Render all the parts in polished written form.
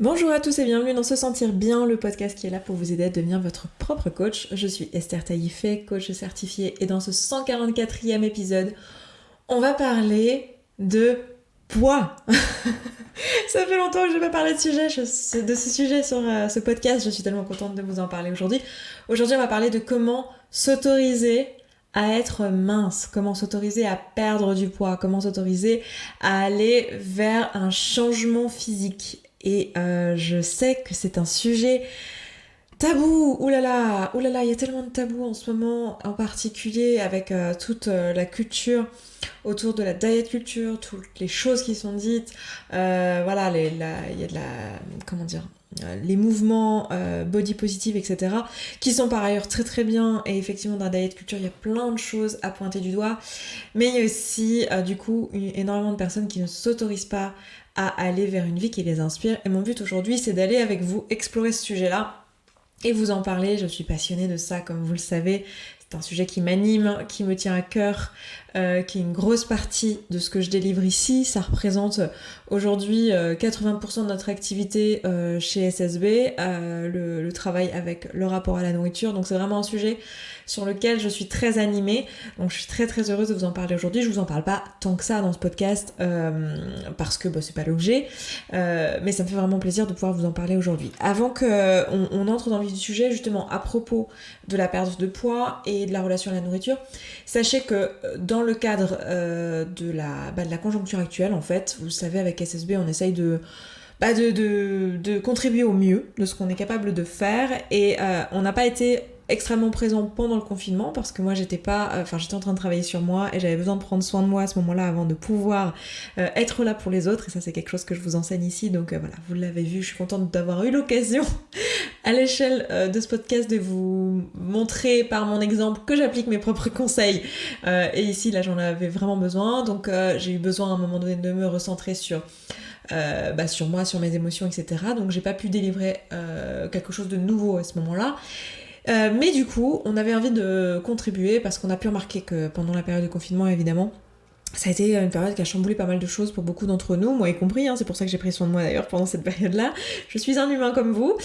Bonjour à tous et bienvenue dans Se Sentir Bien, le podcast qui est là pour vous aider à devenir votre propre coach. Je suis Esther Taïfé, coach certifiée, et dans ce 144e épisode, on va parler de poids. Ça fait longtemps que je n'ai pas parlé de ce sujet sur ce podcast, je suis tellement contente de vous en parler aujourd'hui. Aujourd'hui, on va parler de comment s'autoriser à être mince, comment s'autoriser à perdre du poids, comment s'autoriser à aller vers un changement physique. Et je sais que c'est un sujet tabou, oulala, il y a tellement de tabous en ce moment, en particulier avec toute la culture autour de la diet culture, toutes les choses qui sont dites, voilà, il y a de la, comment dire, les mouvements body positive, etc., qui sont par ailleurs très très bien, et effectivement dans la diet culture, il y a plein de choses à pointer du doigt, mais il y a aussi du coup énormément de personnes qui ne s'autorisent pas à aller vers une vie qui les inspire, et mon but aujourd'hui c'est d'aller avec vous explorer ce sujet-là et vous en parler. Je suis passionnée de ça, comme vous le savez. C'est un sujet qui m'anime, qui me tient à cœur, qui est une grosse partie de ce que je délivre ici. Ça représente aujourd'hui 80% de notre activité chez SSB, le travail avec le rapport à la nourriture. Donc c'est vraiment un sujet sur lequel je suis très animée. Donc je suis très très heureuse de vous en parler aujourd'hui. Je vous en parle pas tant que ça dans ce podcast parce que c'est pas l'objet, mais ça me fait vraiment plaisir de pouvoir vous en parler aujourd'hui. Avant qu'on entre dans le vif du sujet, justement à propos de la perte de poids et de la relation à la nourriture, sachez que dans le cadre de la conjoncture actuelle, en fait, vous savez, avec SSB, on essaye de contribuer au mieux de ce qu'on est capable de faire, et on n'a pas été extrêmement présent pendant le confinement parce que moi j'étais en train de travailler sur moi et j'avais besoin de prendre soin de moi à ce moment-là avant de pouvoir être là pour les autres, et ça c'est quelque chose que je vous enseigne ici, donc voilà, vous l'avez vu, je suis contente d'avoir eu l'occasion à l'échelle de ce podcast de vous montrer par mon exemple que j'applique mes propres conseils, et ici là j'en avais vraiment besoin, donc j'ai eu besoin à un moment donné de me recentrer sur moi, sur mes émotions, etc. Donc j'ai pas pu délivrer quelque chose de nouveau à ce moment-là. Mais du coup, on avait envie de contribuer parce qu'on a pu remarquer que pendant la période de confinement, évidemment, ça a été une période qui a chamboulé pas mal de choses pour beaucoup d'entre nous, moi y compris, c'est pour ça que j'ai pris soin de moi d'ailleurs pendant cette période-là. Je suis un humain comme vous,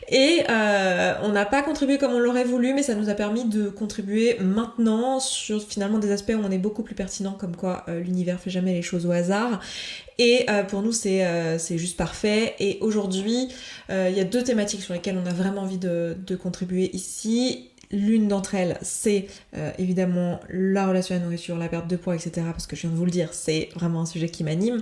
et on n'a pas contribué comme on l'aurait voulu, mais ça nous a permis de contribuer maintenant sur finalement des aspects où on est beaucoup plus pertinent, comme quoi l'univers fait jamais les choses au hasard. Et pour nous c'est juste parfait. Et aujourd'hui il y a deux thématiques sur lesquelles on a vraiment envie de contribuer ici. L'une d'entre elles, c'est évidemment la relation à la nourriture, la perte de poids, etc. Parce que je viens de vous le dire, c'est vraiment un sujet qui m'anime.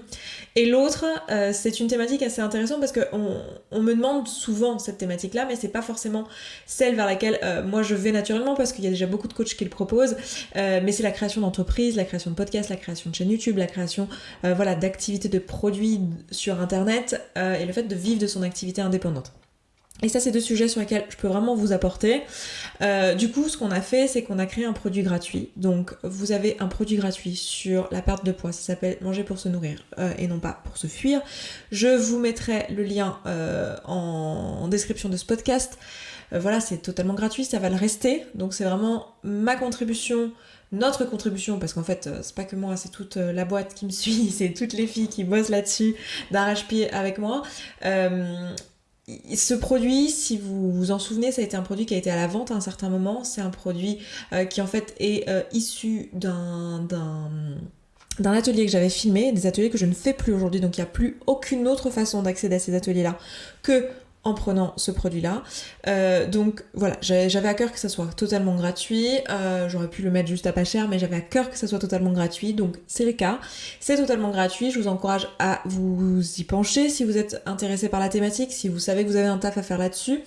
Et l'autre, c'est une thématique assez intéressante parce qu'on me demande souvent cette thématique-là, mais c'est pas forcément celle vers laquelle moi je vais naturellement parce qu'il y a déjà beaucoup de coachs qui le proposent. Mais c'est la création d'entreprises, la création de podcasts, la création de chaînes YouTube, la création d'activités de produits sur Internet, et le fait de vivre de son activité indépendante. Et ça, c'est deux sujets sur lesquels je peux vraiment vous apporter. Du coup, ce qu'on a fait, c'est qu'on a créé un produit gratuit. Donc, vous avez un produit gratuit sur la perte de poids. Ça s'appelle Manger pour se nourrir et non pas pour se fuir. Je vous mettrai le lien en description de ce podcast. Voilà, c'est totalement gratuit, ça va le rester. Donc, c'est vraiment ma contribution, notre contribution, parce qu'en fait, c'est pas que moi, c'est toute la boîte qui me suit, c'est toutes les filles qui bossent là-dessus d'arrache-pied avec moi. Ce produit, si vous vous en souvenez, ça a été un produit qui a été à la vente à un certain moment. C'est un produit qui en fait est issu d'un atelier que j'avais filmé, des ateliers que je ne fais plus aujourd'hui, donc il n'y a plus aucune autre façon d'accéder à ces ateliers-là que en prenant ce produit-là. Donc voilà, j'avais à cœur que ça soit totalement gratuit, j'aurais pu le mettre juste à pas cher, mais j'avais à cœur que ça soit totalement gratuit, donc c'est le cas. C'est totalement gratuit, je vous encourage à vous y pencher si vous êtes intéressé par la thématique, si vous savez que vous avez un taf à faire là-dessus.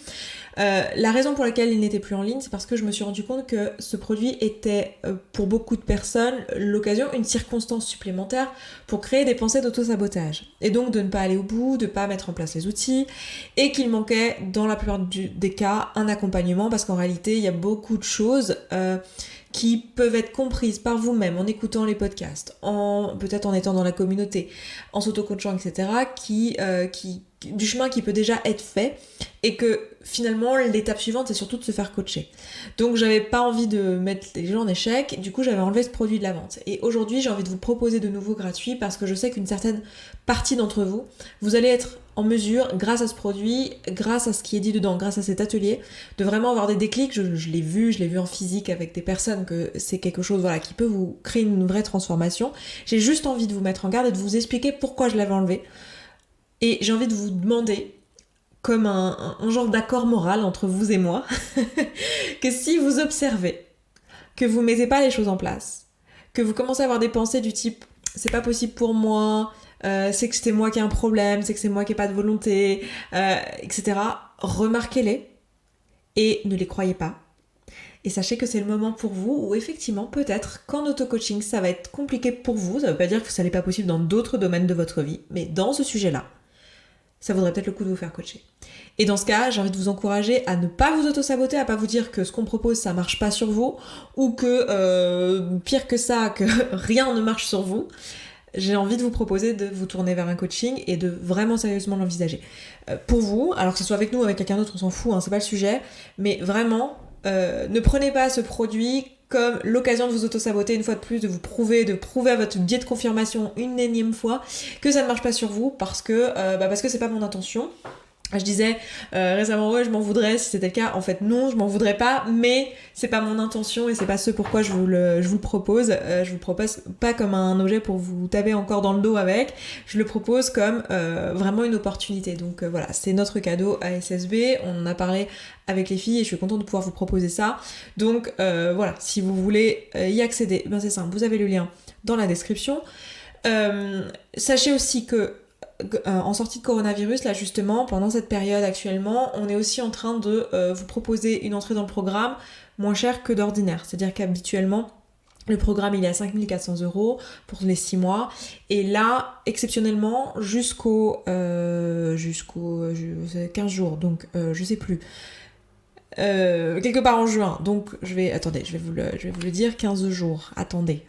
La raison pour laquelle il n'était plus en ligne, c'est parce que je me suis rendu compte que ce produit était pour beaucoup de personnes l'occasion, une circonstance supplémentaire pour créer des pensées d'auto-sabotage. Et donc de ne pas aller au bout, de ne pas mettre en place les outils, et qu'il manquait dans la plupart des cas un accompagnement, parce qu'en réalité il y a beaucoup de choses qui peuvent être comprises par vous-même en écoutant les podcasts, peut-être en étant dans la communauto, en s'auto-coachant, etc., qui du chemin qui peut déjà être fait et que finalement l'étape suivante c'est surtout de se faire coacher. Donc j'avais pas envie de mettre les gens en échec, du coup j'avais enlevé ce produit de la vente. Et aujourd'hui j'ai envie de vous proposer de nouveau gratuit parce que je sais qu'une certaine partie d'entre vous, vous allez être en mesure, grâce à ce produit, grâce à ce qui est dit dedans, grâce à cet atelier, de vraiment avoir des déclics. Je l'ai vu en physique avec des personnes, que c'est quelque chose qui peut vous créer une vraie transformation. J'ai juste envie de vous mettre en garde et de vous expliquer pourquoi je l'avais enlevé. Et j'ai envie de vous demander, comme un genre d'accord moral entre vous et moi, que si vous observez que vous mettez pas les choses en place, que vous commencez à avoir des pensées du type « c'est pas possible pour moi », c'est que c'est moi qui ai un problème, c'est que c'est moi qui ai pas de volonté, etc. Remarquez-les et ne les croyez pas. Et sachez que c'est le moment pour vous où effectivement, peut-être qu'en auto-coaching, ça va être compliqué pour vous. Ça veut pas dire que ça n'est pas possible dans d'autres domaines de votre vie, mais dans ce sujet-là, ça vaudrait peut-être le coup de vous faire coacher. Et dans ce cas, j'ai envie de vous encourager à ne pas vous auto-saboter, à pas vous dire que ce qu'on propose, ça marche pas sur vous, ou que, pire que ça, que rien ne marche sur vous. J'ai envie de vous proposer de vous tourner vers un coaching et de vraiment sérieusement l'envisager. Pour vous, alors que ce soit avec nous ou avec quelqu'un d'autre, on s'en fout, c'est pas le sujet, mais vraiment, ne prenez pas ce produit comme l'occasion de vous auto-saboter une fois de plus, de prouver à votre biais de confirmation une énième fois que ça ne marche pas sur vous parce que c'est pas mon intention. Je disais récemment je m'en voudrais si c'était le cas. En fait non, je m'en voudrais pas, mais c'est pas mon intention et c'est pas ce pourquoi je vous le propose. Je vous le propose pas comme un objet pour vous taper encore dans le dos avec. Je le propose comme vraiment une opportunité. Donc voilà, c'est notre cadeau à SSB. On en a parlé avec les filles et je suis contente de pouvoir vous proposer ça. Donc voilà, si vous voulez y accéder, c'est simple, vous avez le lien dans la description. Sachez aussi que en sortie de coronavirus, là justement, pendant cette période actuellement, on est aussi en train de vous proposer une entrée dans le programme moins chère que d'ordinaire. C'est-à-dire qu'habituellement, le programme il est à 5 400 € pour les 6 mois. Et là, exceptionnellement, jusqu'au 15 jours, donc je sais plus. Quelque part en juin, donc je vais vous le dire, 15 jours, attendez,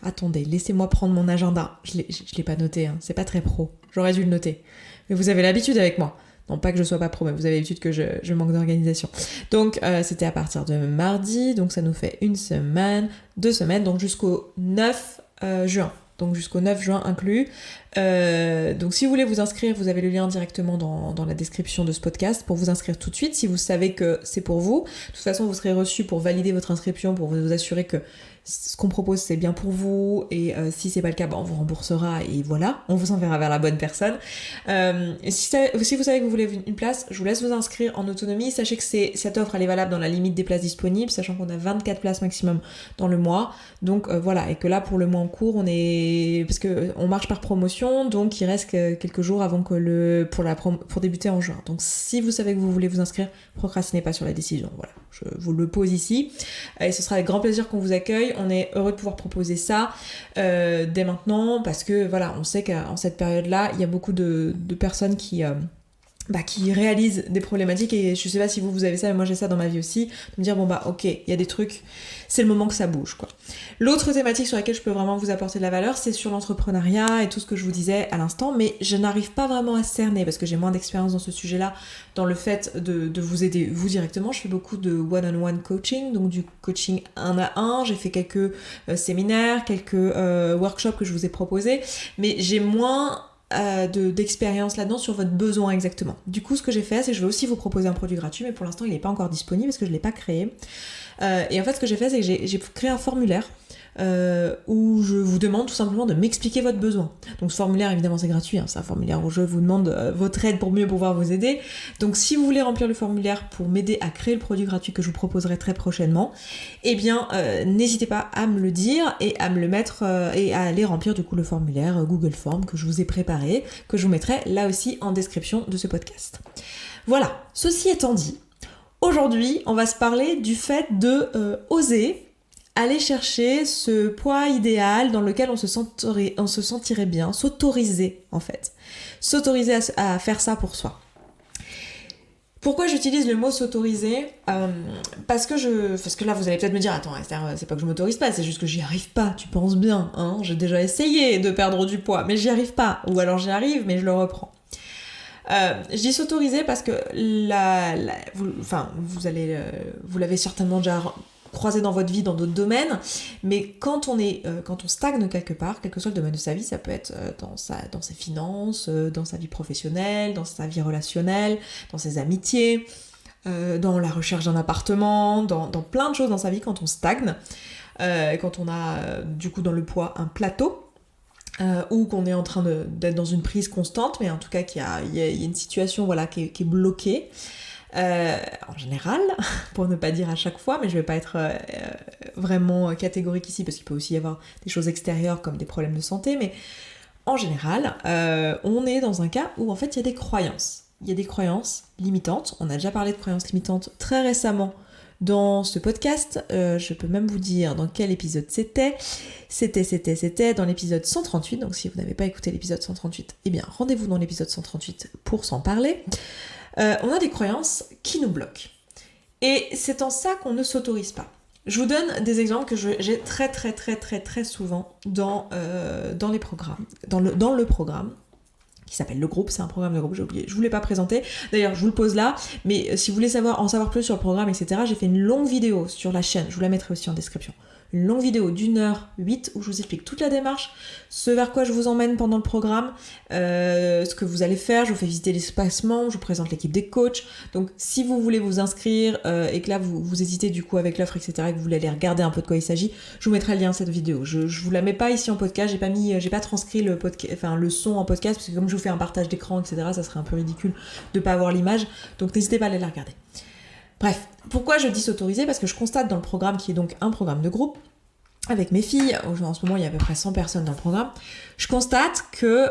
laissez-moi prendre mon agenda, je l'ai pas noté, c'est pas très pro, j'aurais dû le noter, mais vous avez l'habitude avec moi, non pas que je sois pas pro, mais vous avez l'habitude que je manque d'organisation, donc c'était à partir de mardi, donc ça nous fait 1 semaine, 2 semaines, donc jusqu'au 9 juin, donc jusqu'au 9 juin inclus. Donc si vous voulez vous inscrire, vous avez le lien directement dans la description de ce podcast pour vous inscrire tout de suite si vous savez que c'est pour vous. De toute façon, vous serez reçu pour valider votre inscription, pour vous assurer que ce qu'on propose c'est bien pour vous, et si c'est pas le cas, on vous remboursera et voilà, on vous enverra vers la bonne personne. Et si vous savez que vous voulez une place, je vous laisse vous inscrire en autonomie. Sachez que cette offre elle est valable dans la limite des places disponibles, sachant qu'on a 24 places maximum dans le mois. Donc voilà, et que là pour le mois en cours, parce que on marche par promotion, donc il reste quelques jours avant que pour débuter en juin. Donc si vous savez que vous voulez vous inscrire, procrastinez pas sur la décision. Voilà, je vous le pose ici. Et ce sera avec grand plaisir qu'on vous accueille. On est heureux de pouvoir proposer ça dès maintenant parce que voilà, on sait qu'en cette période-là, il y a beaucoup de personnes qui réalisent des problématiques, et je sais pas si vous avez ça, mais moi j'ai ça dans ma vie aussi, de me dire ok, il y a des trucs, c'est le moment que ça bouge quoi. L'autre thématique sur laquelle je peux vraiment vous apporter de la valeur, c'est sur l'entrepreneuriat et tout ce que je vous disais à l'instant, mais je n'arrive pas vraiment à cerner parce que j'ai moins d'expérience dans ce sujet-là, dans le fait de vous aider vous directement. Je fais beaucoup de one-on-one coaching, donc du coaching 1 à 1, j'ai fait quelques séminaires, quelques workshops que je vous ai proposés, mais j'ai moins d'expérience là-dedans sur votre besoin exactement. Du coup, ce que j'ai fait, c'est que je vais aussi vous proposer un produit gratuit, mais pour l'instant, il n'est pas encore disponible parce que je ne l'ai pas créé. Et en fait, ce que j'ai fait, c'est que j'ai créé un formulaire où je vous demande tout simplement de m'expliquer votre besoin. Donc ce formulaire, évidemment, c'est gratuit, c'est un formulaire où je vous demande votre aide pour mieux pouvoir vous aider. Donc si vous voulez remplir le formulaire pour m'aider à créer le produit gratuit que je vous proposerai très prochainement, eh bien, n'hésitez pas à me le dire et à me le mettre et à aller remplir du coup le formulaire Google Form que je vous ai préparé, que je vous mettrai là aussi en description de ce podcast. Voilà, ceci étant dit, aujourd'hui, on va se parler du fait de oser aller chercher ce poids idéal dans lequel on se sentirait bien, s'autoriser en fait. S'autoriser à faire ça pour soi. Pourquoi j'utilise le mot s'autoriser ? Parce que là vous allez peut-être me dire, attends Esther, c'est pas que je m'autorise pas, c'est juste que j'y arrive pas, tu penses bien, j'ai déjà essayé de perdre du poids, mais j'y arrive pas, ou alors j'y arrive mais je le reprends. Je dis s'autoriser parce que vous l'avez certainement déjà croisé dans votre vie, dans d'autres domaines, mais quand on stagne quelque part, quel que soit le domaine de sa vie, ça peut être dans ses finances, dans sa vie professionnelle, dans sa vie relationnelle, dans ses amitiés, dans la recherche d'un appartement, dans plein de choses dans sa vie, quand on stagne, quand on a du coup dans le poids un plateau, ou qu'on est en train d'être dans une prise constante, mais en tout cas qu'il y a une situation qui est bloquée, en général, pour ne pas dire à chaque fois, mais je vais pas être vraiment catégorique ici, parce qu'il peut aussi y avoir des choses extérieures comme des problèmes de santé, mais en général, on est dans un cas où en fait il y a des croyances. Il y a des croyances limitantes. On a déjà parlé de croyances limitantes très récemment dans ce podcast. Je peux même vous dire dans quel épisode c'était. C'était dans l'épisode 138. Donc si vous n'avez pas écouté l'épisode 138, eh bien rendez-vous dans l'épisode 138 pour s'en parler. On a des croyances qui nous bloquent. Et c'est en ça qu'on ne s'autorise pas. Je vous donne des exemples que j'ai très souvent dans les programmes, dans le programme qui s'appelle Le Groupe. C'est un programme de groupe, j'ai oublié, je vous l'ai pas présenté. D'ailleurs, je vous le pose là, mais si vous voulez en savoir plus sur le programme, etc., j'ai fait une longue vidéo sur la chaîne, je vous la mettrai aussi en description. Une longue vidéo d'1h08 où je vous explique toute la démarche, ce vers quoi je vous emmène pendant le programme, ce que vous allez faire, je vous fais visiter l'espace membre, je vous présente l'équipe des coachs. Donc si vous voulez vous inscrire et que là vous hésitez du coup avec l'offre, etc., et que vous voulez aller regarder un peu de quoi il s'agit, je vous mettrai le lien à cette vidéo. Je vous la mets pas ici en podcast, j'ai pas transcrit le son en podcast, parce que comme je vous fais un partage d'écran, etc., ça serait un peu ridicule de pas avoir l'image, donc n'hésitez pas à aller la regarder. Bref, pourquoi je dis s'autoriser ? Parce que je constate dans le programme, qui est donc un programme de groupe, avec mes filles, en ce moment il y a à peu près 100 personnes dans le programme, je constate qu'il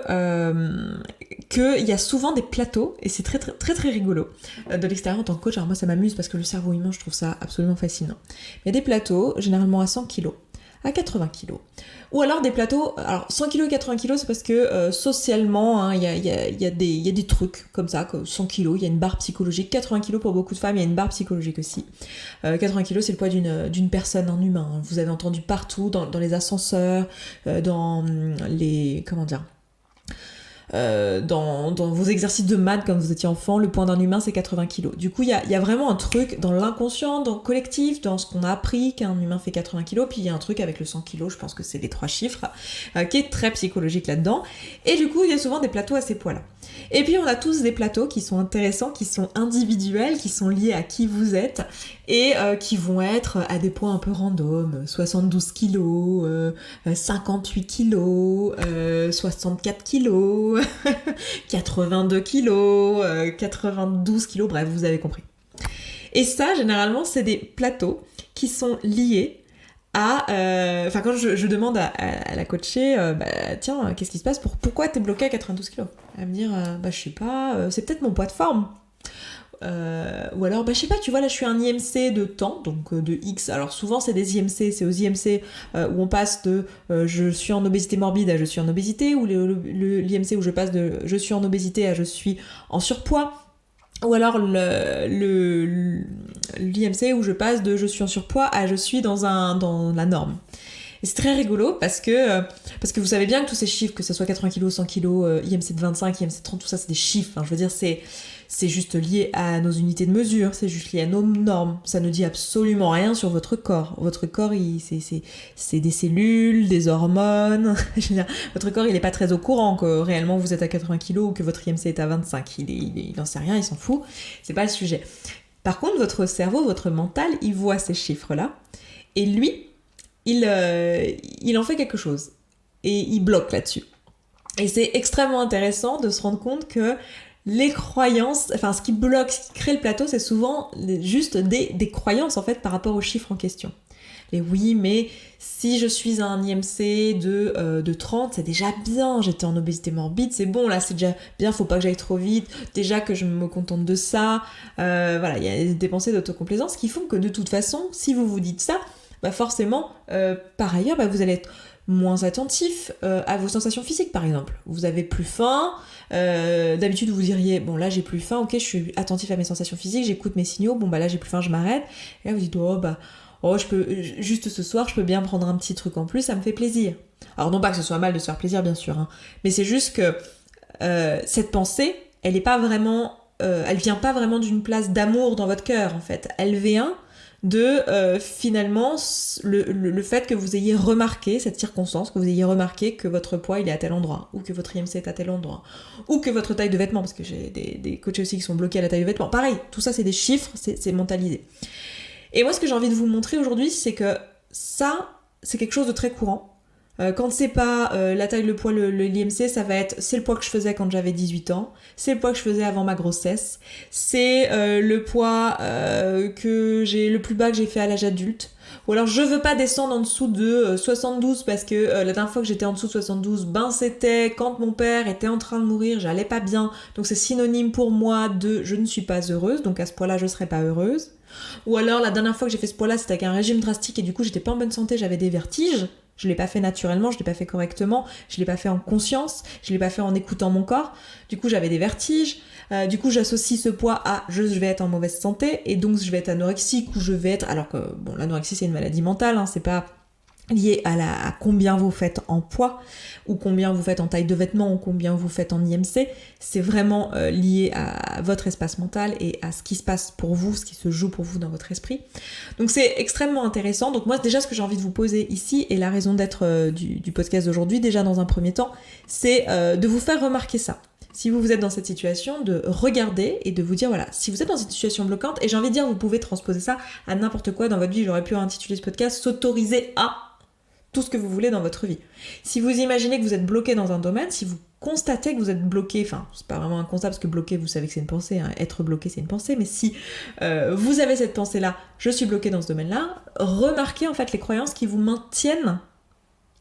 y a souvent des plateaux, et c'est très rigolo, de l'extérieur en tant que coach. Alors moi ça m'amuse parce que le cerveau humain, je trouve ça absolument fascinant. Il y a des plateaux, généralement à 100 kg, à 80 kg. Ou alors des plateaux, alors 100 kg et 80 kg, c'est parce que socialement, il y a des trucs comme ça, que 100 kg, il y a une barre psychologique. 80 kg pour beaucoup de femmes, il y a une barre psychologique aussi. 80 kg, c'est le poids d'une personne, un humain. Vous avez entendu partout, dans les ascenseurs, dans les... comment dire, dans vos exercices de maths quand vous étiez enfant, le poids d'un humain c'est 80 kg. Du coup il y a vraiment un truc dans l'inconscient, dans le collectif, dans ce qu'on a appris qu'un humain fait 80 kg, puis il y a un truc avec le 100 kg, je pense que c'est les 3 chiffres, qui est très psychologique là-dedans. Et du coup il y a souvent des plateaux à ces poids-là. Et puis on a tous des plateaux qui sont intéressants, qui sont individuels, qui sont liés à qui vous êtes, et qui vont être à des poids un peu random, 72 kg, 58 kg, 64 kg, 82 kg, 92 kg, bref, vous avez compris. Et ça, généralement, c'est des plateaux qui sont liés à... quand je demande à la coachée, tiens, qu'est-ce qui se passe, pourquoi t'es bloqué à 92 kg ? Elle va me dire, je sais pas, c'est peut-être mon poids de forme. Ou alors, je sais pas, tu vois, là je suis un IMC de temps, donc de X. Alors souvent c'est des IMC, c'est aux IMC où on passe de je suis en obésité morbide à je suis en obésité, ou l'IMC où je passe de je suis en obésité à je suis en surpoids. Ou alors l'IMC où je passe de je suis en surpoids à je suis dans la norme. Et c'est très rigolo parce que vous savez bien que tous ces chiffres, que ce soit 80 kg, 100 kg, IMC de 25, IMC de 30, tout ça c'est des chiffres. Enfin, je veux dire, c'est juste lié à nos unités de mesure, c'est juste lié à nos normes. Ça ne dit absolument rien sur votre corps. Votre corps, c'est des cellules, des hormones. Je veux dire, votre corps, il n'est pas très au courant que réellement vous êtes à 80 kg ou que votre IMC est à 25. Il n'en sait rien, il s'en fout. C'est pas le sujet. Par contre, votre cerveau, votre mental, il voit ces chiffres-là. Et lui, il en fait quelque chose. Et il bloque là-dessus. Et c'est extrêmement intéressant de se rendre compte que les croyances, enfin ce qui bloque, ce qui crée le plateau, c'est souvent juste des croyances en fait par rapport aux chiffres en question. Et oui, mais si je suis à un IMC de 30, c'est déjà bien, j'étais en obésité morbide, c'est bon, là c'est déjà bien, faut pas que j'aille trop vite, déjà que je me contente de ça. Voilà, il y a des pensées d'autocomplaisance qui font que de toute façon, si vous vous dites ça, forcément, par ailleurs, vous allez être moins attentif à vos sensations physiques par exemple. Vous avez plus faim, d'habitude vous diriez bon là j'ai plus faim, ok je suis attentif à mes sensations physiques, j'écoute mes signaux, bon là j'ai plus faim, je m'arrête, et là vous dites je peux juste ce soir je peux bien prendre un petit truc en plus, ça me fait plaisir. Alors non pas que ce soit mal de se faire plaisir bien sûr, hein, mais c'est juste que cette pensée elle est pas vraiment, elle vient pas vraiment d'une place d'amour dans votre cœur en fait. Elle vient de finalement le fait que vous ayez remarqué cette circonstance, que vous ayez remarqué que votre poids il est à tel endroit, ou que votre IMC est à tel endroit, ou que votre taille de vêtements, parce que j'ai des coachs aussi qui sont bloqués à la taille de vêtements. Pareil, tout ça c'est des chiffres, c'est mentalisé. Et moi ce que j'ai envie de vous montrer aujourd'hui, c'est que ça, c'est quelque chose de très courant. Quand c'est pas la taille, le poids, l'IMC, ça va être c'est le poids que je faisais quand j'avais 18 ans, c'est le poids que je faisais avant ma grossesse, c'est le poids que j'ai le plus bas que j'ai fait à l'âge adulte. Ou alors je veux pas descendre en dessous de 72 parce que la dernière fois que j'étais en dessous de 72, ben c'était quand mon père était en train de mourir, j'allais pas bien, donc c'est synonyme pour moi de je ne suis pas heureuse, donc à ce poids-là je serai pas heureuse. Ou alors la dernière fois que j'ai fait ce poids-là c'était avec un régime drastique et du coup j'étais pas en bonne santé, j'avais des vertiges. Je l'ai pas fait naturellement, je l'ai pas fait correctement, je l'ai pas fait en conscience, je l'ai pas fait en écoutant mon corps. Du coup, j'avais des vertiges. Du coup, j'associe ce poids à je vais être en mauvaise santé et donc je vais être anorexique ou je vais être... Alors que, bon, l'anorexie, c'est une maladie mentale, hein, c'est pas lié à combien vous faites en poids ou combien vous faites en taille de vêtements ou combien vous faites en IMC, c'est vraiment lié à votre espace mental et à ce qui se passe pour vous, ce qui se joue pour vous dans votre esprit. Donc c'est extrêmement intéressant. Donc moi déjà ce que j'ai envie de vous poser ici et la raison d'être du podcast d'aujourd'hui, déjà dans un premier temps, c'est de vous faire remarquer ça. Si vous êtes dans cette situation, de regarder et de vous dire, voilà, si vous êtes dans cette situation bloquante, et j'ai envie de dire, vous pouvez transposer ça à n'importe quoi dans votre vie, j'aurais pu intituler ce podcast, s'autoriser à tout ce que vous voulez dans votre vie. Si vous imaginez que vous êtes bloqué dans un domaine, si vous constatez que vous êtes bloqué, enfin, c'est pas vraiment un constat parce que bloqué, vous savez que c'est une pensée, hein, être bloqué, c'est une pensée, mais si vous avez cette pensée-là, je suis bloqué dans ce domaine-là, remarquez en fait les croyances qui vous maintiennent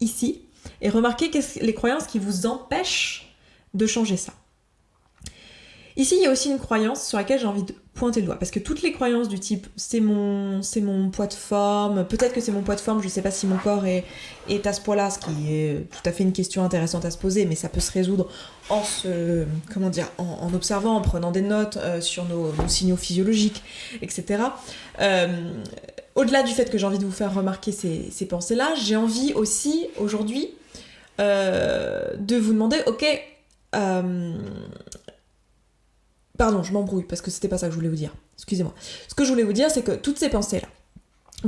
ici et remarquez les croyances qui vous empêchent de changer ça. Ici, il y a aussi une croyance sur laquelle j'ai envie de pointer le doigt, parce que toutes les croyances du type c'est mon poids de forme, peut-être que c'est mon poids de forme, je sais pas si mon corps est à ce poids-là, ce qui est tout à fait une question intéressante à se poser, mais ça peut se résoudre en observant, en prenant des notes sur nos signaux physiologiques, etc. Au-delà du fait que j'ai envie de vous faire remarquer ces pensées-là, j'ai envie aussi aujourd'hui de vous demander, ok, pardon, je m'embrouille parce que c'était pas ça que je voulais vous dire. Excusez-moi. Ce que je voulais vous dire, c'est que toutes ces pensées-là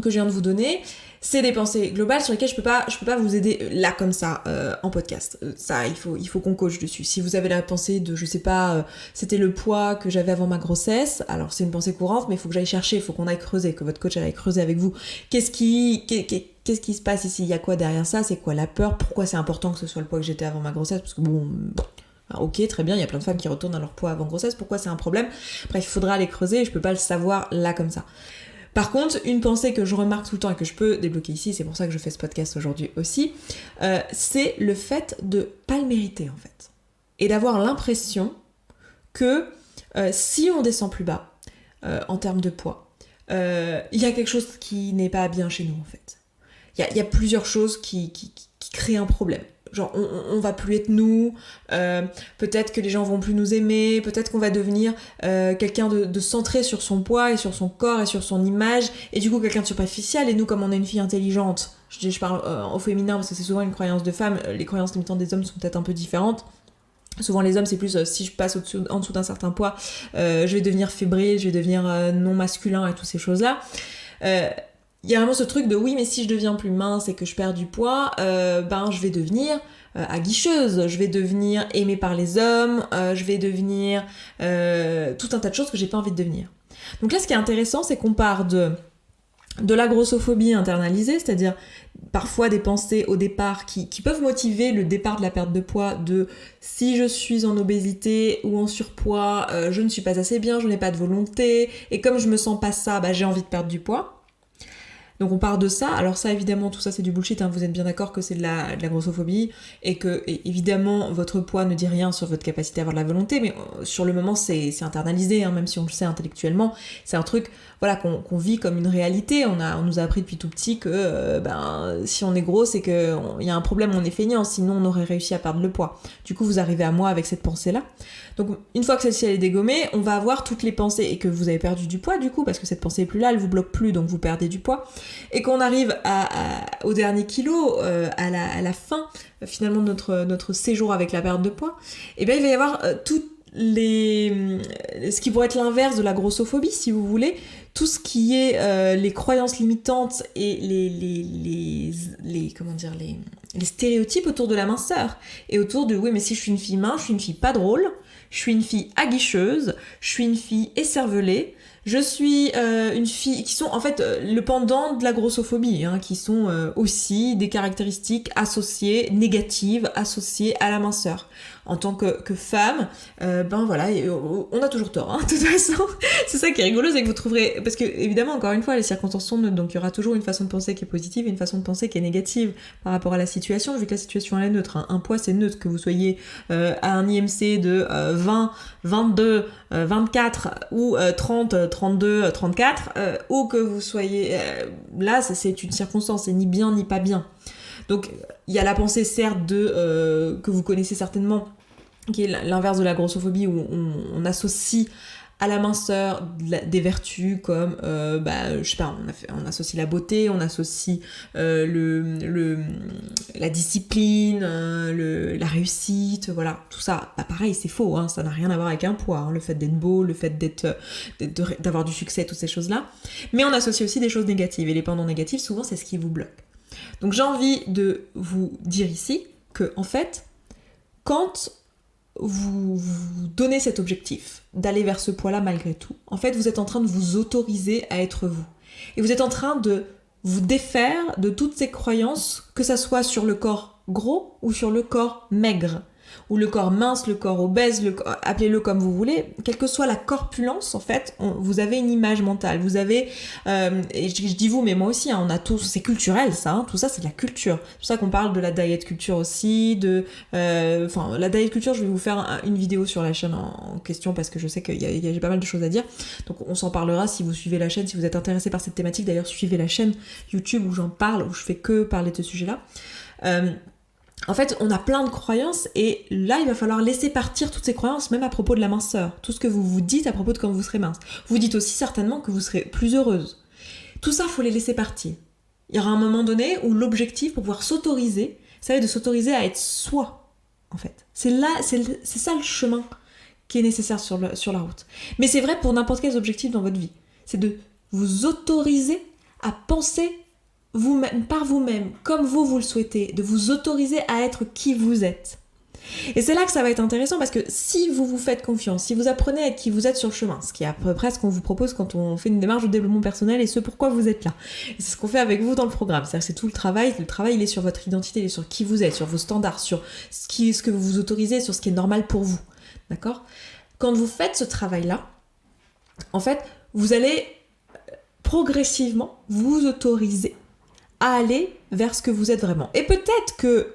que je viens de vous donner, c'est des pensées globales sur lesquelles je peux pas vous aider là comme ça en podcast. Ça, il faut qu'on coach dessus. Si vous avez la pensée de, je sais pas, c'était le poids que j'avais avant ma grossesse, alors c'est une pensée courante, mais il faut que j'aille chercher, il faut qu'on aille creuser, que votre coach aille creuser avec vous. Qu'est-ce qui se passe ici? Il y a quoi derrière ça? C'est quoi la peur? Pourquoi c'est important que ce soit le poids que j'étais avant ma grossesse? Parce que bon... Ok, très bien, il y a plein de femmes qui retournent à leur poids avant grossesse, pourquoi c'est un problème? Bref, il faudra aller creuser, je peux pas le savoir là comme ça. Par contre, une pensée que je remarque tout le temps et que je peux débloquer ici, c'est pour ça que je fais ce podcast aujourd'hui aussi, c'est le fait de pas le mériter en fait. Et d'avoir l'impression que si on descend plus bas en termes de poids, il y a quelque chose qui n'est pas bien chez nous en fait. Il y a plusieurs choses qui créent un problème. Genre on va plus être nous, peut-être que les gens vont plus nous aimer, peut-être qu'on va devenir quelqu'un de centré sur son poids et sur son corps et sur son image, et du coup quelqu'un de superficiel, et nous comme on est une fille intelligente, je parle au féminin parce que c'est souvent une croyance de femme, les croyances limitantes des hommes sont peut-être un peu différentes. Souvent les hommes c'est plus si je passe en dessous d'un certain poids, je vais devenir fébrile, je vais devenir non masculin et toutes ces choses-là. Il y a vraiment ce truc de oui mais si je deviens plus mince et que je perds du poids, je vais devenir aguicheuse, je vais devenir aimée par les hommes, je vais devenir tout un tas de choses que j'ai pas envie de devenir. Donc là ce qui est intéressant c'est qu'on part de la grossophobie internalisée, c'est-à-dire parfois des pensées au départ qui peuvent motiver le départ de la perte de poids, de si je suis en obésité ou en surpoids, je ne suis pas assez bien, je n'ai pas de volonté, et comme je me sens pas ça, j'ai envie de perdre du poids. Donc on part de ça, alors ça évidemment tout ça c'est du bullshit, hein. Vous êtes bien d'accord que c'est de la grossophobie et que évidemment votre poids ne dit rien sur votre capacité à avoir de la volonté, mais sur le moment c'est internalisé, hein, même si on le sait intellectuellement, c'est un truc voilà qu'on vit comme une réalité. On nous a appris depuis tout petit que si on est gros c'est que il y a un problème, on est feignant, sinon on aurait réussi à perdre le poids. Du coup vous arrivez à moi avec cette pensée là. Donc une fois que celle-ci elle est dégommée, on va avoir toutes les pensées et que vous avez perdu du poids du coup parce que cette pensée est plus là, elle vous bloque plus donc vous perdez du poids. Et qu'on arrive au dernier kilo, à la fin finalement de notre séjour avec la perte de poids, et bien il va y avoir toute ce qui pourrait être l'inverse de la grossophobie, si vous voulez, tout ce qui est les croyances limitantes et les stéréotypes autour de la minceur et autour de oui mais si je suis une fille mince, je suis une fille pas drôle, je suis une fille aguicheuse, je suis une fille écervelée, je suis une fille qui sont en fait le pendant de la grossophobie, hein, qui sont aussi des caractéristiques associées, négatives, associées à la minceur. En tant que femme, ben voilà, on a toujours tort, hein, de toute façon. C'est ça qui est rigolo, c'est que vous trouverez... Parce que, évidemment, encore une fois, les circonstances sont neutres, donc il y aura toujours une façon de penser qui est positive et une façon de penser qui est négative par rapport à la situation, vu que la situation elle est neutre. Hein. Un poids, c'est neutre, que vous soyez à un IMC de 20, 22, 24 ou 30, 32, 34, ou que vous soyez... là, c'est une circonstance, c'est ni bien ni pas bien. Donc, il y a la pensée, certes, que vous connaissez certainement, qui est l'inverse de la grossophobie, où on associe à la minceur des vertus comme, je sais pas, on associe la beauté, on associe la discipline, la réussite, voilà, tout ça. Bah, pareil, c'est faux, hein, ça n'a rien à voir avec un poids, hein, le fait d'être beau, le fait d'avoir du succès, toutes ces choses-là. Mais on associe aussi des choses négatives, et les pendants négatifs, souvent, c'est ce qui vous bloque. Donc j'ai envie de vous dire ici que, en fait, quand vous donnez cet objectif d'aller vers ce poids-là malgré tout, en fait, vous êtes en train de vous autoriser à être vous. Et vous êtes en train de vous défaire de toutes ces croyances, que ça soit sur le corps gros ou sur le corps maigre, ou le corps mince, le corps obèse, appelez-le comme vous voulez, quelle que soit la corpulence, en fait, vous avez une image mentale, vous avez, et je dis vous, mais moi aussi, hein, on a tous, c'est culturel ça, hein, tout ça c'est de la culture, c'est pour ça qu'on parle de la diet culture aussi, la diet culture, je vais vous faire une vidéo sur la chaîne en question, parce que je sais qu'il y a pas mal de choses à dire, donc on s'en parlera si vous suivez la chaîne, si vous êtes intéressé par cette thématique, d'ailleurs suivez la chaîne YouTube où j'en parle, où je fais que parler de ce sujet-là. En fait, on a plein de croyances et là, il va falloir laisser partir toutes ces croyances, même à propos de la minceur. Tout ce que vous vous dites à propos de quand vous serez mince. Vous dites aussi certainement que vous serez plus heureuse. Tout ça, il faut les laisser partir. Il y aura un moment donné où l'objectif pour pouvoir s'autoriser, ça va être de s'autoriser à être soi, en fait. C'est ça le chemin qui est nécessaire sur la route. Mais c'est vrai pour n'importe quel objectif dans votre vie. C'est de vous autoriser à penser vous-même, par vous-même, comme vous le souhaitez, de vous autoriser à être qui vous êtes. Et c'est là que ça va être intéressant parce que si vous vous faites confiance, si vous apprenez à être qui vous êtes sur le chemin, ce qui est à peu près ce qu'on vous propose quand on fait une démarche de développement personnel et ce pourquoi vous êtes là. Et c'est ce qu'on fait avec vous dans le programme. C'est-à-dire que c'est tout le travail il est sur votre identité, il est sur qui vous êtes, sur vos standards, sur ce que vous vous autorisez, sur ce qui est normal pour vous. D'accord ? Quand vous faites ce travail-là, en fait, vous allez progressivement vous autoriser à aller vers ce que vous êtes vraiment. Et peut-être que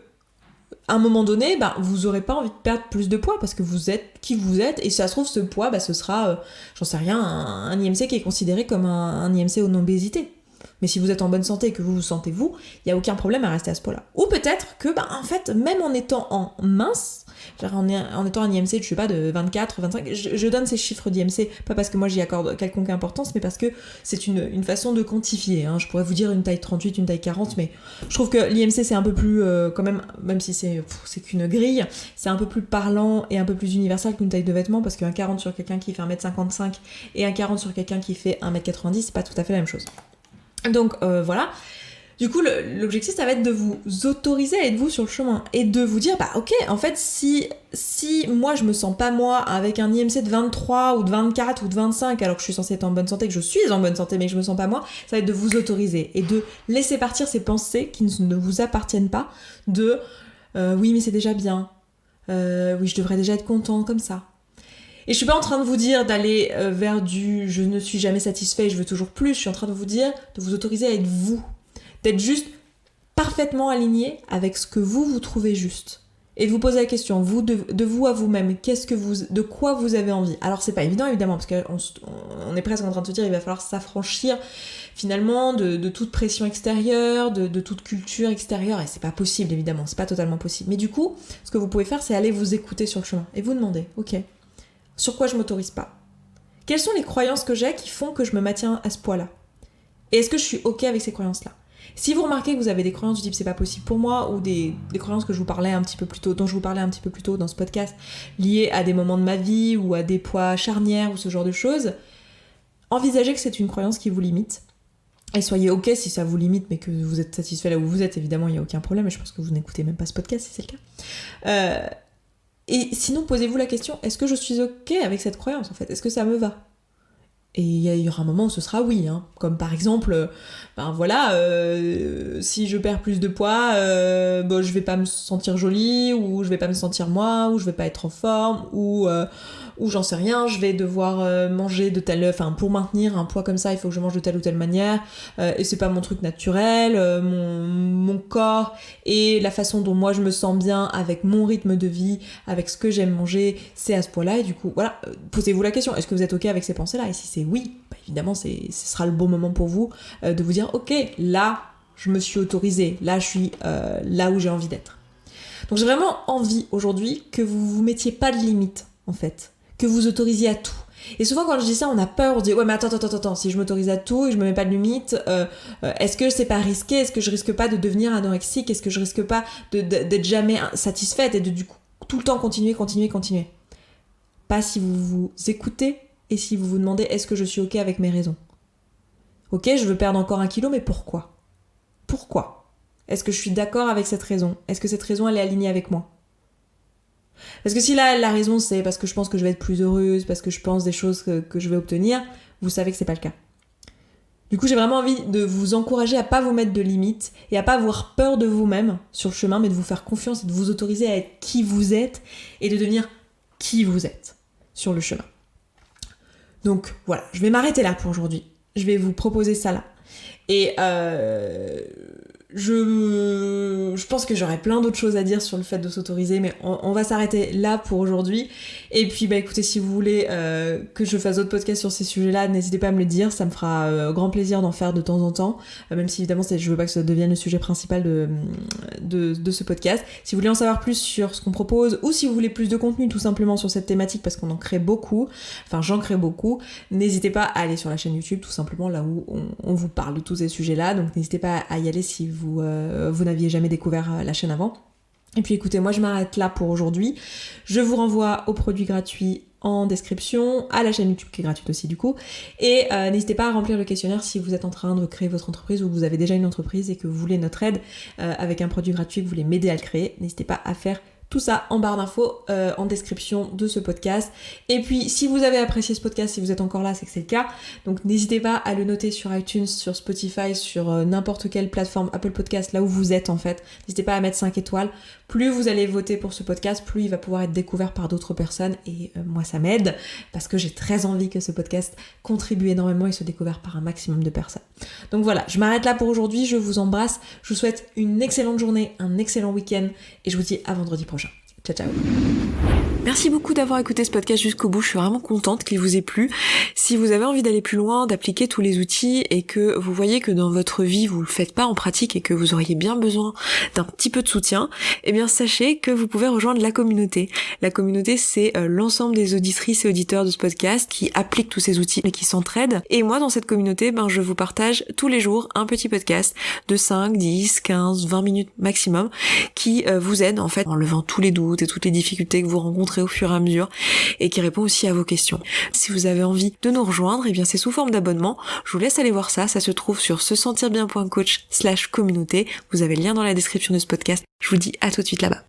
à un moment donné, vous n'aurez pas envie de perdre plus de poids parce que vous êtes qui vous êtes et si ça se trouve ce poids, ce sera, j'en sais rien, un IMC qui est considéré comme un IMC en obésité. Mais si vous êtes en bonne santé et que vous vous sentez vous, il n'y a aucun problème à rester à ce poids-là. Ou peut-être que, en fait, même en étant en mince, en étant un IMC, je sais pas, de 24, 25, je donne ces chiffres d'IMC, pas parce que moi j'y accorde quelconque importance, mais parce que c'est une façon de quantifier. Hein. Je pourrais vous dire une taille 38, une taille 40, mais je trouve que l'IMC c'est un peu plus, quand même si c'est qu'une grille, c'est un peu plus parlant et un peu plus universel qu'une taille de vêtement, parce qu'un 40 sur quelqu'un qui fait 1m55 et un 40 sur quelqu'un qui fait 1m90, c'est pas tout à fait la même chose. Donc voilà, du coup l'objectif ça va être de vous autoriser à être vous sur le chemin et de vous dire ok, en fait si moi je me sens pas moi avec un IMC de 23 ou de 24 ou de 25 alors que je suis censée être en bonne santé, que je suis en bonne santé mais que je me sens pas moi, ça va être de vous autoriser et de laisser partir ces pensées qui ne vous appartiennent pas de oui mais c'est déjà bien, oui je devrais déjà être content comme ça. Et je suis pas en train de vous dire d'aller vers du je ne suis jamais satisfait, je veux toujours plus. Je suis en train de vous dire de vous autoriser à être vous. D'être juste parfaitement aligné avec ce que vous trouvez juste. Et de vous poser la question, vous, de vous à vous-même, de quoi vous avez envie. Alors c'est pas évident évidemment, parce qu'on est presque en train de se dire il va falloir s'affranchir finalement de toute pression extérieure, de toute culture extérieure, et c'est pas possible évidemment, c'est pas totalement possible. Mais du coup, ce que vous pouvez faire, c'est aller vous écouter sur le chemin et vous demander, ok, sur quoi je m'autorise pas ? Quelles sont les croyances que j'ai qui font que je me maintiens à ce poids-là ? Et est-ce que je suis ok avec ces croyances-là ? Si vous remarquez que vous avez des croyances du type c'est pas possible pour moi, ou des croyances que je vous parlais un petit peu plus tôt, dont je vous parlais un petit peu plus tôt dans ce podcast, liées à des moments de ma vie ou à des poids charnières ou ce genre de choses, envisagez que c'est une croyance qui vous limite. Et soyez ok si ça vous limite, mais que vous êtes satisfait là où vous êtes, évidemment, il n'y a aucun problème, et je pense que vous n'écoutez même pas ce podcast si c'est le cas. Et sinon, posez-vous la question, est-ce que je suis ok avec cette croyance, en fait ? Est-ce que ça me va ? Et il y aura un moment où ce sera oui, hein. Comme par exemple, si je perds plus de poids, je vais pas me sentir jolie, ou je vais pas me sentir moi, ou je vais pas être en forme, ou j'en sais rien, je vais devoir manger de telle... pour maintenir un poids comme ça, il faut que je mange de telle ou telle manière, et c'est pas mon truc naturel, mon corps et la façon dont moi je me sens bien avec mon rythme de vie, avec ce que j'aime manger, c'est à ce point-là, et du coup, voilà, posez-vous la question, est-ce que vous êtes ok avec ces pensées-là ? Et si c'est oui, évidemment, ce sera le bon moment pour vous de vous dire, ok, là, je me suis autorisée, là, je suis là où j'ai envie d'être. Donc j'ai vraiment envie aujourd'hui que vous vous mettiez pas de limite, en fait, que vous autorisiez à tout. Et souvent quand je dis ça, on a peur, on se dit ouais mais attends, si je m'autorise à tout et je me mets pas de limite, est-ce que c'est pas risqué ? Est-ce que je risque pas de devenir anorexique ? Est-ce que je risque pas d'être jamais satisfaite et de du coup tout le temps continuer ? Pas si vous vous écoutez et si vous vous demandez est-ce que je suis ok avec mes raisons ? Ok, je veux perdre encore 1 kilo, mais pourquoi ? Pourquoi ? Est-ce que je suis d'accord avec cette raison ? Est-ce que cette raison elle est alignée avec moi ? Parce que si là, la raison c'est parce que je pense que je vais être plus heureuse, parce que je pense des choses que je vais obtenir, vous savez que c'est pas le cas. Du coup, j'ai vraiment envie de vous encourager à pas vous mettre de limites et à pas avoir peur de vous-même sur le chemin, mais de vous faire confiance et de vous autoriser à être qui vous êtes et de devenir qui vous êtes sur le chemin. Donc voilà, je vais m'arrêter là pour aujourd'hui. Je vais vous proposer ça là. Et je pense que j'aurais plein d'autres choses à dire sur le fait de s'autoriser, mais on va s'arrêter là pour aujourd'hui. Et puis écoutez, si vous voulez que je fasse d'autres podcasts sur ces sujets-là, n'hésitez pas à me le dire, ça me fera grand plaisir d'en faire de temps en temps, même si évidemment je veux pas que ça devienne le sujet principal de ce podcast. Si vous voulez en savoir plus sur ce qu'on propose, ou si vous voulez plus de contenu tout simplement sur cette thématique, parce qu'on en crée beaucoup, j'en crée beaucoup, n'hésitez pas à aller sur la chaîne YouTube, tout simplement là où on vous parle de tous ces sujets-là, donc n'hésitez pas à y aller si vous n'aviez jamais découvert la chaîne avant. Et puis écoutez, moi je m'arrête là pour aujourd'hui. Je vous renvoie aux produits gratuits en description, à la chaîne YouTube qui est gratuite aussi du coup. Et n'hésitez pas à remplir le questionnaire si vous êtes en train de créer votre entreprise ou que vous avez déjà une entreprise et que vous voulez notre aide avec un produit gratuit, que vous voulez m'aider à le créer. N'hésitez pas à faire tout ça en barre d'infos, en description de ce podcast. Et puis, si vous avez apprécié ce podcast, si vous êtes encore là, c'est que c'est le cas. Donc, n'hésitez pas à le noter sur iTunes, sur Spotify, sur n'importe quelle plateforme Apple Podcast, là où vous êtes en fait. N'hésitez pas à mettre 5 étoiles. Plus vous allez voter pour ce podcast, plus il va pouvoir être découvert par d'autres personnes. Et moi, ça m'aide parce que j'ai très envie que ce podcast contribue énormément et soit découvert par un maximum de personnes. Donc voilà, je m'arrête là pour aujourd'hui. Je vous embrasse. Je vous souhaite une excellente journée, un excellent week-end et je vous dis à vendredi prochain. Ciao, ciao. Merci beaucoup d'avoir écouté ce podcast jusqu'au bout, je suis vraiment contente qu'il vous ait plu. Si vous avez envie d'aller plus loin, d'appliquer tous les outils et que vous voyez que dans votre vie vous le faites pas en pratique et que vous auriez bien besoin d'un petit peu de soutien, eh bien sachez que vous pouvez rejoindre la communauté. La communauté, c'est l'ensemble des auditrices et auditeurs de ce podcast qui appliquent tous ces outils et qui s'entraident. Et moi dans cette communauté, je vous partage tous les jours un petit podcast de 5, 10, 15, 20 minutes maximum qui vous aide en fait en levant tous les doutes et toutes les difficultés que vous rencontrez au fur et à mesure et qui répond aussi à vos questions. Si vous avez envie de nous rejoindre, eh bien c'est sous forme d'abonnement. Je vous laisse aller voir ça se trouve sur sesentirbien.coach/communauté. Vous avez le lien dans la description de ce podcast. Je vous dis à tout de suite là-bas.